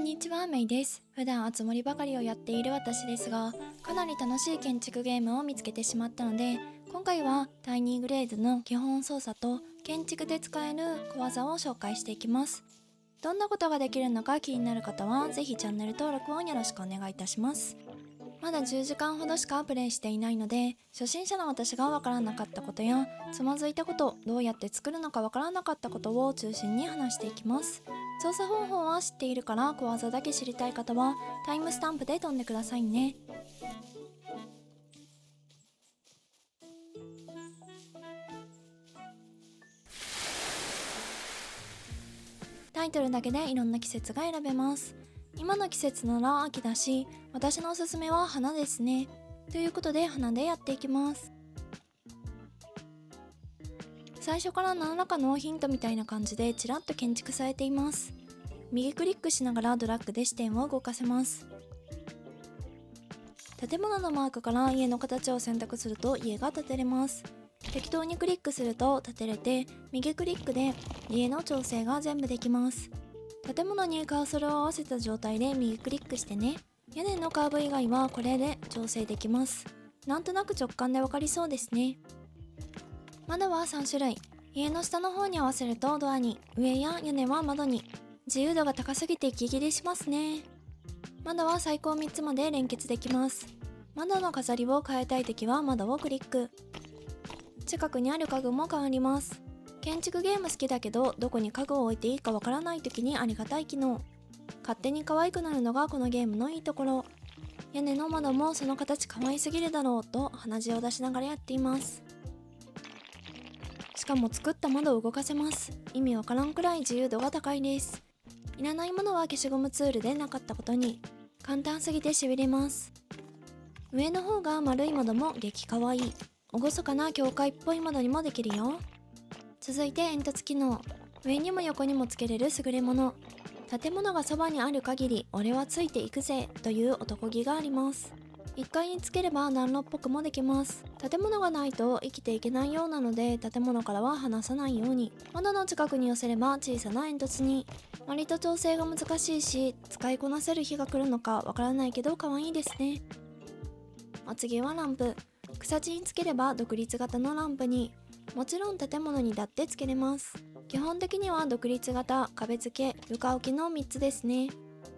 んにちは、メイです。普段集まりばかりをやっている私ですが、かなり楽しい建築ゲームを見つけてしまったので、今回はタイニーグレーズの基本操作と建築で使える小技を紹介していきます。どんなことができるのか気になる方は、ぜひチャンネル登録をよろしくお願いいたします。まだ10時間ほどしかプレイしていないので、初心者の私がわからなかったことや、つまずいたこと、どうやって作るのかわからなかったことを中心に話していきます。操作方法は知っているから小技だけ知りたい方はタイムスタンプで飛んでくださいね。タイトルだけでいろんな季節が選べます。今の季節なら秋だし、私のおすすめは花ですね。ということで花でやっていきます。最初から何らかのヒントみたいな感じでちらっと建築されています。右クリックしながらドラッグで視点を動かせます。建物のマークから家の形を選択すると家が建てれます。適当にクリックすると建てれて、右クリックで家の調整が全部できます。建物にカーソルを合わせた状態で右クリックしてね。屋根のカーブ以外はこれで調整できます。なんとなく直感でわかりそうですね。窓は3種類。家の下の方に合わせるとドアに、上や屋根は窓に。自由度が高すぎて息切れしますね。窓は最高3つまで連結できます。窓の飾りを変えたいときは窓をクリック。近くにある家具も変わります。建築ゲーム好きだけど、どこに家具を置いていいかわからないときにありがたい機能。勝手に可愛くなるのがこのゲームのいいところ。屋根の窓もその形可愛すぎるだろうと鼻血を出しながらやっています。しかも作った窓を動かせます。意味わからんくらい自由度が高いです。いらないものは消しゴムツールでなかったことに。簡単すぎて痺れます。上の方が丸い窓も激かわいい。厳かな教会っぽい窓にもできるよ。続いて煙突機能。上にも横にもつけれる優れもの。建物がそばにある限り俺はついていくぜという男気があります。1階につければ暖炉っぽくもできます。建物がないと生きていけないようなので、建物からは離さないように。窓の近くに寄せれば小さな煙突に。割と調整が難しいし、使いこなせる日が来るのかわからないけど可愛いですね。お次はランプ。草地につければ独立型のランプに。もちろん建物にだってつけれます。基本的には独立型、壁付け、床置きの3つですね。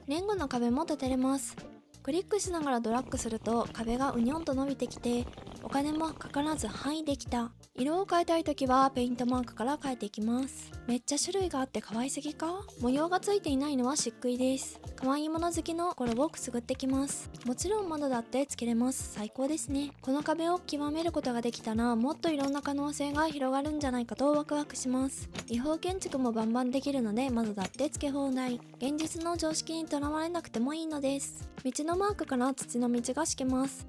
レンガの壁も立てれます。クリックしながらドラッグすると壁がうにょんと伸びてきて、お金もかからずできた。色を変えたいときはペイントマークから変えていきます。めっちゃ種類があって可愛すぎか？模様がついていないのは漆喰です。可愛いもの好きの心をくすぐってきます。もちろん窓だってつけれます。最高ですね。この壁を極めることができたら、もっといろんな可能性が広がるんじゃないかとワクワクします。違法建築もバンバンできるので窓だってつけ放題。現実の常識にとらわれなくてもいいのです。道のマークから土の道が敷けます。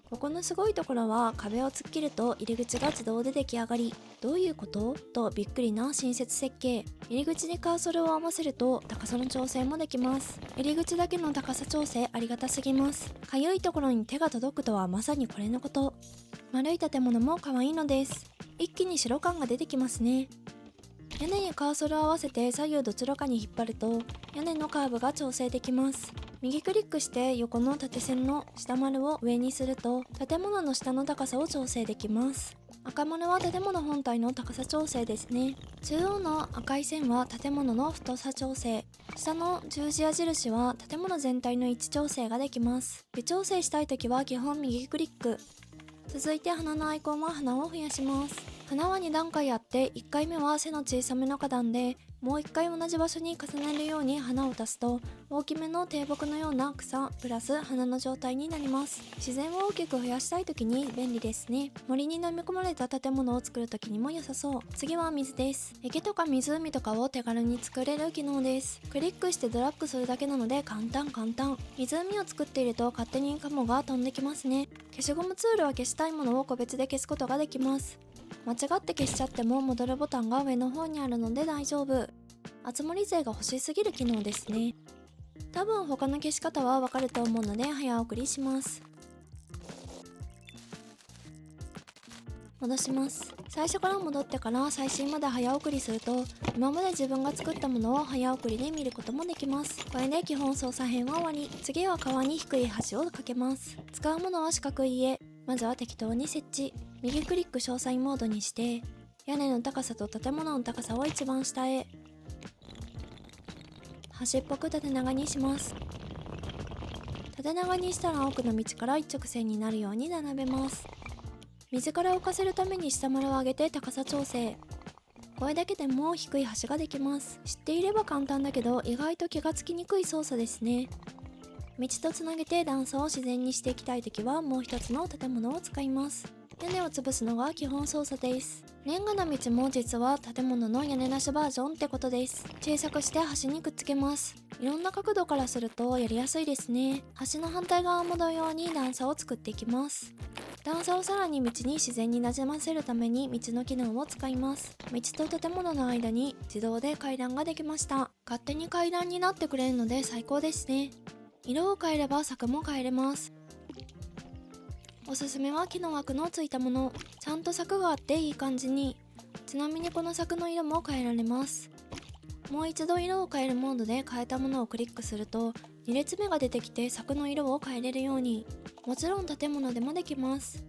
ここのすごいところは壁を突っ切ると入り口が自動で出来上がり、どういうこととびっくりな親切設計。入り口にカーソルを合わせると高さの調整もできます。入り口だけの高さ調整ありがたすぎます。かゆいところに手が届くとはまさにこれのこと。丸い建物も可愛いのです。一気に白感が出てきますね。屋根にカーソルを合わせて左右どちらかに引っ張ると屋根のカーブが調整できます。右クリックして横の縦線の下丸を上にすると建物の下の高さを調整できます。赤丸は建物本体の高さ調整ですね。中央の赤い線は建物の太さ調整。下の十字矢印は建物全体の位置調整ができます。微調整したいときは基本右クリック。続いて花のアイコンは花を増やします。花は2段階あって、1回目は背の小さめの花壇で、もう1回同じ場所に重ねるように花を足すと、大きめの低木のような草プラス花の状態になります。自然を大きく増やしたい時に便利ですね。森に飲み込まれた建物を作る時にも良さそう。次は水です。池とか湖とかを手軽に作れる機能です。クリックしてドラッグするだけなので簡単。湖を作っていると勝手にカモが飛んできますね。消しゴムツールは消したいものを個別で消すことができます。間違って消しちゃっても戻るボタンが上の方にあるので大丈夫。集まり勢が欲しすぎる機能ですね。多分他の消し方はわかると思うので早送りします。戻します。最初から戻ってから最新まで早送りすると、今まで自分が作ったものを早送りで見ることもできます。これで基本操作編は終わり。次は川に低い橋をかけます。使うものは四角い家。まずは適当に設置。右クリック詳細モードにして、屋根の高さと建物の高さを一番下へ。端っぽく縦長にします。縦長にしたら奥の道から一直線になるように並べます。水から浮かせるために下丸を上げて高さ調整。これだけでも低い橋ができます。知っていれば簡単だけど意外と気がつきにくい操作ですね。道とつなげて段差を自然にしていきたいときはもう一つの建物を使います。屋根を潰すのが基本操作です。レンガの道も実は建物の屋根なしバージョンってことです。小さくして橋にくっつけます。いろんな角度からするとやりやすいですね。橋の反対側も同様に段差を作っていきます。段差をさらに道に自然になじませるために道の機能を使います。道と建物の間に自動で階段ができました。勝手に階段になってくれるので最高ですね。色を変えれば柵も変えれます。おすすめは木の枠のついたもの。ちゃんと柵があっていい感じに。ちなみにこの柵の色も変えられます。もう一度色を変えるモードで変えたものをクリックすると2列目が出てきて柵の色を変えれるように。もちろん建物でもできます。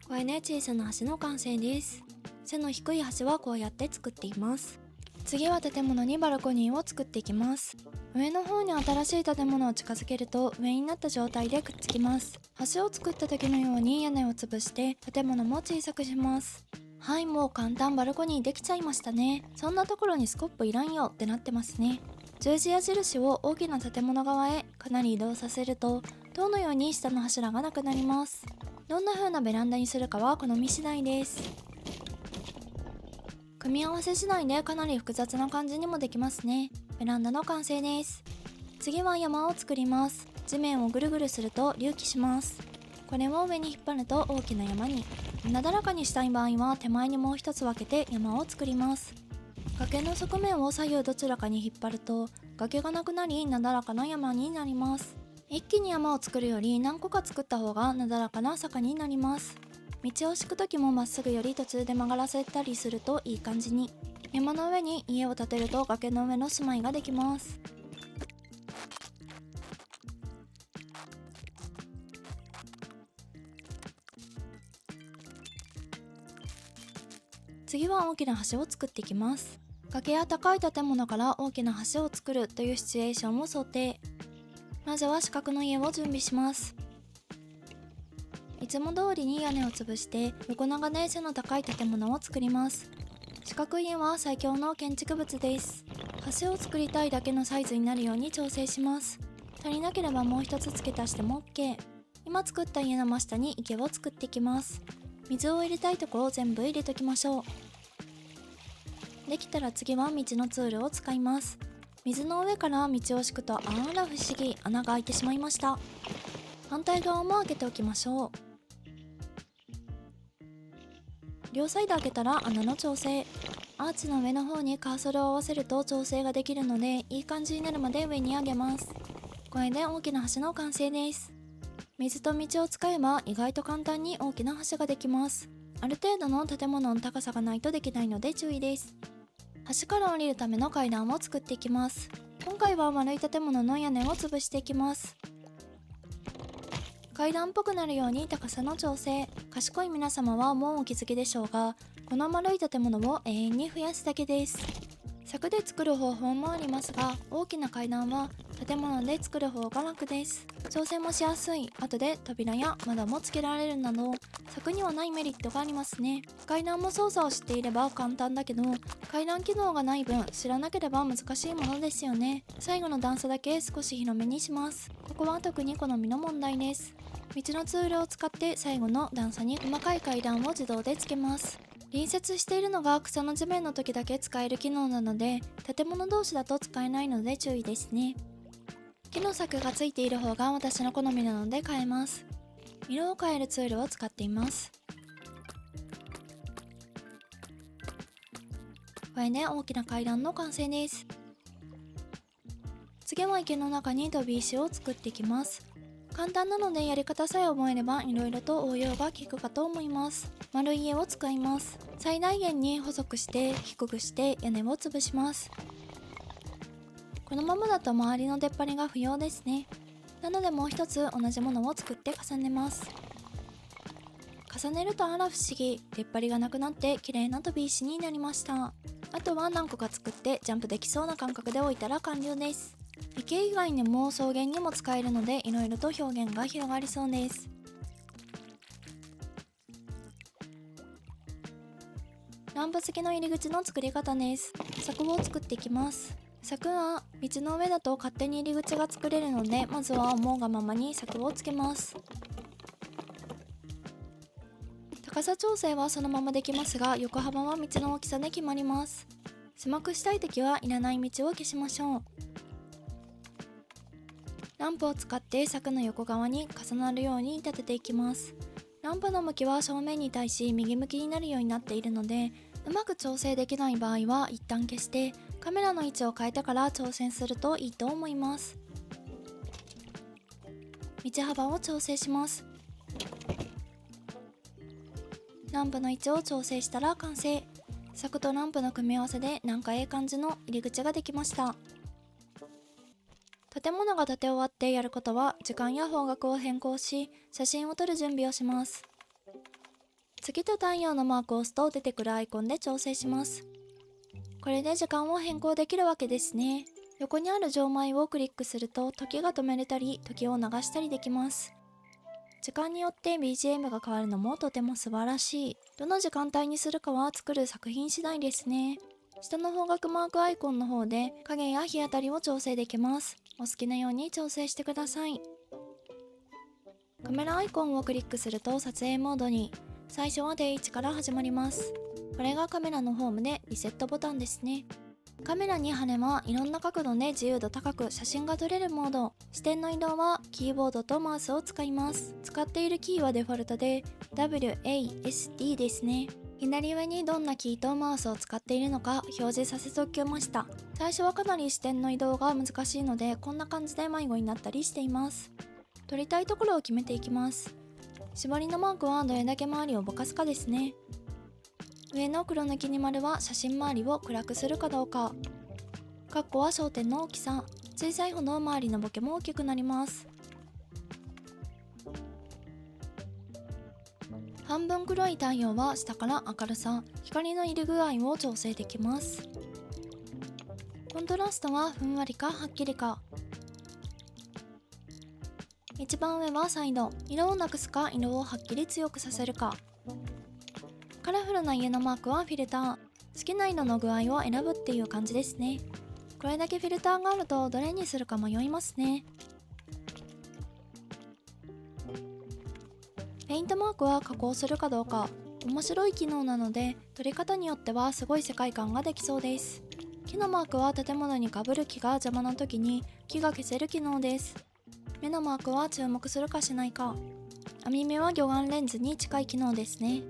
これね、小さな橋の完成です。背の低い橋はこうやって作っています。次は建物にバルコニーを作っていきます。上の方に新しい建物を近づけると上になった状態でくっつきます。橋を作った時のように屋根を潰して建物も小さくします。はい、もう簡単バルコニーできちゃいましたね。そんなところにスコップいらんよってなってますね。十字矢印を大きな建物側へかなり移動させると塔のように下の柱がなくなります。どんな風なベランダにするかは好み次第です。組み合わせ次第でかなり複雑な感じにもできますね。ベランダの完成です。次は山を作ります。地面をぐるぐるすると隆起します。これを上に引っ張ると大きな山に。なだらかにしたい場合は手前にもう一つ分けて山を作ります。崖の側面を左右どちらかに引っ張ると崖がなくなりなだらかな山になります。一気に山を作るより何個か作った方がなだらかな坂になります。道を敷く時もまっすぐより途中で曲がらせたりするといい感じに。山の上に家を建てると崖の上の住まいができます。次は大きな橋を作っていきます。崖や高い建物から大きな橋を作るというシチュエーションを想定。まずは四角の家を準備します。いつも通りに屋根を潰して横長で背の高い建物を作ります。四角い家は最強の建築物です。橋を作りたいだけのサイズになるように調整します。足りなければもう一つ付け足しても OK。 今作った家の真下に池を作っていきます。水を入れたいところを全部入れときましょう。できたら次は道のツールを使います。水の上から道を敷くとあら不思議、穴が開いてしまいました。反対側も開けておきましょう。両サイド開けたら穴の調整。アーチの上の方にカーソルを合わせると調整ができるのでいい感じになるまで上に上げます。これで大きな橋の完成です。水と道を使えば意外と簡単に大きな橋ができます。ある程度の建物の高さがないとできないので注意です。橋から降りるための階段を作っていきます。今回は丸い建物の屋根を潰していきます。階段っぽくなるように高さの調整。賢い皆様はもうお気づきでしょうが、この丸い建物を永遠に増やすだけです。柵で作る方法もありますが、大きな階段は建物で作る方が楽です。調整もしやすい。後で扉や窓もつけられるなど柵にはないメリットがありますね。階段も操作を知っていれば簡単だけど、階段機能がない分知らなければ難しいものですよね。最後の段差だけ少し広めにします。ここは特に好みの問題です。道のツールを使って最後の段差に細かい階段を自動でつけます。隣接しているのが草の地面の時だけ使える機能なので、建物同士だと使えないので注意ですね。木の柵がついている方が私の好みなので変えます。色を変えるツールを使っています。これで大きな階段の完成です。次は池の中に飛び石を作っていきます。簡単なのでやり方さえ覚えれば色々と応用が効くかと思います。丸い家を使います。最大限に細くして低くして屋根を潰します。このままだと周りの出っ張りが不要ですね。なのでもう一つ同じものを作って重ねます。重ねるとあら不思議、出っ張りがなくなって綺麗な飛び石になりました。あとは何個か作ってジャンプできそうな感覚で置いたら完了です。池以外にも草原にも使えるので色々と表現が広がりそうです。ランプ付きの入り口の作り方です。柵を作っていきます。柵は道の上だと勝手に入り口が作れるので、まずは思うがままに柵をつけます。高さ調整はそのままできますが、横幅は道の大きさで決まります。狭くしたいときはいらない道を消しましょう。ランプを使って柵の横側に重なるように立てていきます。ランプの向きは正面に対し右向きになるようになっているので、うまく調整できない場合は一旦消してカメラの位置を変えてから挑戦するといいと思います。道幅を調整します。ランプの位置を調整したら完成。柵とランプの組み合わせでなんかええ感じの入り口ができました。建物が建て終わってやることは時間や方角を変更し写真を撮る準備をします。月と太陽のマークを押すと出てくるアイコンで調整します。これで時間を変更できるわけですね。横にある錠前をクリックすると時が止めれたり時を流したりできます。時間によって BGM が変わるのもとても素晴らしい。どの時間帯にするかは作る作品次第ですね。下の方角マークアイコンの方で影や日当たりを調整できます。お好きなように調整してください。カメラアイコンをクリックすると撮影モードに。最初は定位置から始まります。これがカメラのホームでリセットボタンですね。カメラに羽はいろんな角度で自由度高く写真が撮れるモード。視点の移動はキーボードとマウスを使います。使っているキーはデフォルトで WASD ですね。左上にどんなキーとマウスを使っているのか表示させておきました。最初はかなり視点の移動が難しいのでこんな感じで迷子になったりしています。撮りたいところを決めていきます。絞りのマークはどれだけ周りをぼかすかですね。上の黒抜きに丸は写真周りを暗くするかどうか。カッコは焦点の大きさ。小さいほど周りのボケも大きくなります。半分黒い太陽は下から明るさ、光の入り具合を調整できます。コントラストはふんわりかはっきりか。一番上はサイド、色をなくすか色をはっきり強くさせるか。カラフルな家のマークはフィルター。好きな色の具合を選ぶっていう感じですね。これだけフィルターがあるとどれにするか迷いますね。ペイントマークは加工するかどうか。面白い機能なので撮り方によってはすごい世界観ができそうです。木のマークは建物にかぶる木が邪魔な時に木が消せる機能です。目のマークは注目するかしないか。網目は魚眼レンズに近い機能ですね。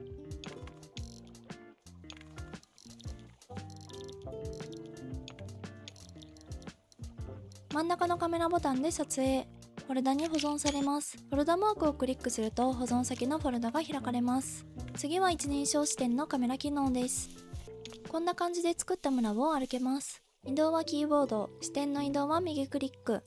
真ん中のカメラボタンで撮影。フォルダに保存されます。フォルダマークをクリックすると保存先のフォルダが開かれます。次は一人称視点のカメラ機能です。こんな感じで作った村を歩けます。移動はキーボード、視点の移動は右クリック。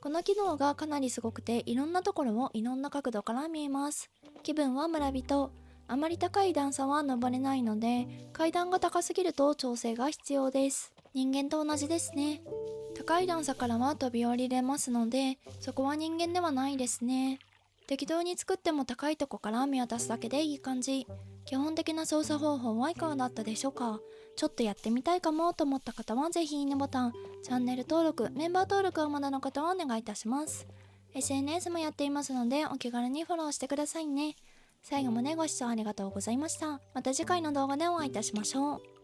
この機能がかなりすごくていろんなところをいろんな角度から見えます。気分は村人。あまり高い段差は登れないので階段が高すぎると調整が必要です。人間と同じですね。高い段差からは飛び降りれますのでそこは人間ではないですね。適当に作っても高いとこから見渡すだけでいい感じ。基本的な操作方法はいかがだったでしょうか。ちょっとやってみたいかもと思った方はぜひいいねボタン、チャンネル登録、メンバー登録はまだの方はお願いいたします。 SNS もやっていますのでお気軽にフォローしてくださいね。最後までご視聴ありがとうございました。また次回の動画でお会いいたしましょう。